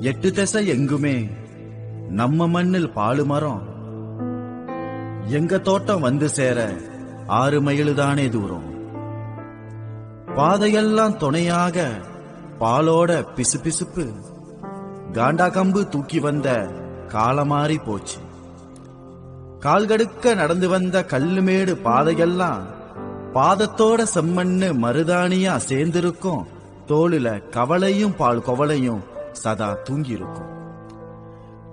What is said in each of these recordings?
எட்டு திசை எங்குமே நம்ம மண்ணில் பாலு மரம். எங்க தோட்டம் வந்து சேர 6 மைல் தானே தூரம். பாதையெல்லாம் துணையாக பாலோட பிசுபிசுப்பு. காண்டா கம்பு தூக்கி வந்த காலமாறி போச்சு. கால்கடுக்க நடந்து வந்த கல்லுமேடு பாதையெல்லாம் பாதத்தோட செம்மண்ணு மருதாணியா சேர்ந்திருக்கும். தோளுல கவலையும் பால் கொவலையும் சதா தூங்கி இருக்கும்.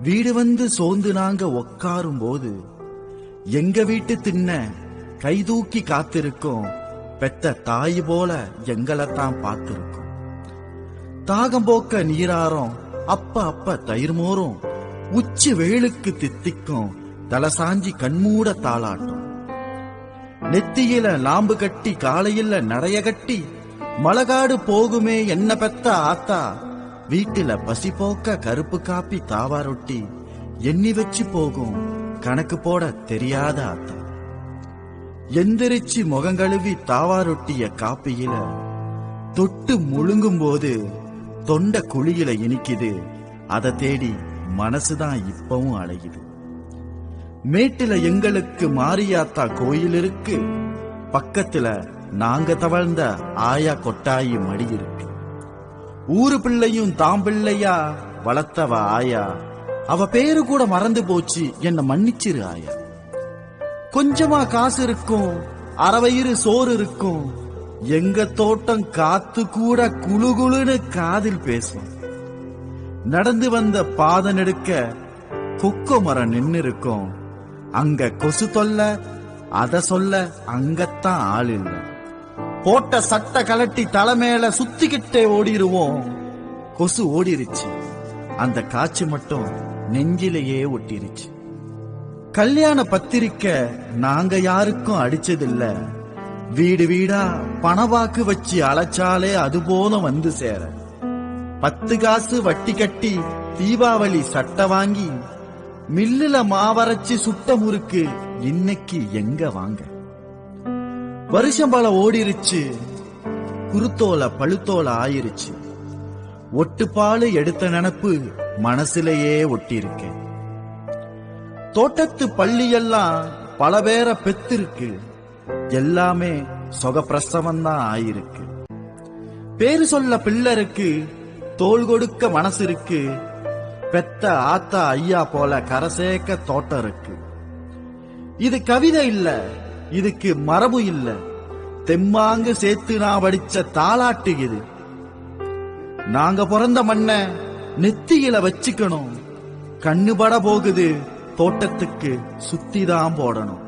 வீடு வந்து சோர்ந்து நாங்க உட்காரும் போது எங்க வீட்டு திண்ண கை தூக்கி காத்திருக்கோம். பெத்த தாய் போல எங்களைத்தான் பார்த்திருக்கோம். தாகம் போக்க நீராரம், அப்ப அப்ப தயிர் மோரும், உச்சி வேளுக்கு தித்திக்கும் தலசாஞ்சி கண்மூட தாளாட்டும். நெத்தியில லாம்பு கட்டி காலையில நடைய கட்டி மலகாடு போகுமே என்ன பெத்த ஆத்தா. வீட்டுல பசி போக்க கருப்பு காப்பி தாவா ரொட்டி எண்ணி வச்சு போகும் கணக்கு போட தெரியாத ஆத்தா. எந்திரிச்சு முகங்கழுவி தாவா ரொட்டிய காப்பியில தொட்டு முழுங்கும் போது தொண்ட குழியில இனிக்குது. அதை தேடி மனசுதான் இப்பவும் அலையுது. மேட்டுல எங்களுக்கு மாரியாத்தா கோயில் இருக்கு. பக்கத்துல நாங்க தவழ்ந்த ஆயா கொட்டாயி மடி இருக்கு. ஊரு பிள்ளையும் தாம் பிள்ளையா வளர்த்தவ ஆயா. அவ பேரு கூட மறந்து போச்சு, என்ன மன்னிச்சிரு ஆயா. கொஞ்சமா காசு இருக்கும், அறவயிறு சோறு இருக்கும். எங்க தோட்டம் காத்து கூட குழு குழுன்னு காதில் பேசும். நடந்து வந்த பாத நெடுக்க கொக்கோ மரம் நின்னு இருக்கும். அங்க கொசு தொல்ல, அத சொல்ல அங்கத்தான் ஆள் இல்ல. போட்ட சட்டை கலட்டி தலைமையில சுத்திக்கிட்டே ஓடிடுவோம். கொசு ஓடிருச்சு, அந்த காய்ச்சி மட்டும் நெஞ்சிலேயே ஒட்டிருச்சு. கல்யாண பத்திரிக்கை நாங்க யாருக்கும் அடிச்சதில்ல. வீடு வீடா பணவாக்கு வச்சு அழைச்சாலே அது போதும் வந்து சேர. 10 காசு வட்டி கட்டி தீபாவளி சட்டை வாங்கி மில்லுல மாவரைச்சு சுட்ட முறுக்கு இன்னைக்கு எங்க வாங்க. வருஷம் பல ஓடிருச்சு, குருத்தோல பழுத்தோல ஆயிருச்சு. ஒட்டுப்பாலு எடுத்த நினப்பு மனசுலயே ஒட்டிருக்கு. தோட்டத்து பள்ளியெல்லாம் பல பேரை பெத்திருக்கு. எல்லாமே சொகப்பிரசவம்தான் ஆயிருக்கு. பேரு சொல்ல பிள்ளை இருக்கு, தோள் கொடுக்க மனசு இருக்கு. பெத்த ஆத்தா ஐயா போல கரசேக்க தோட்டம் இருக்கு. இது கவிதை இல்ல, இதுக்கு மரபு இல்ல. தெம்மாங்கு சேர்த்து நான் படிச்ச தாலாட்டு இது. நாங்க பிறந்த மண்ண நெத்தியில வச்சுக்கணும். கண்ணுபட போகுது, தோட்டத்துக்கு சுத்திதான் போடணும்.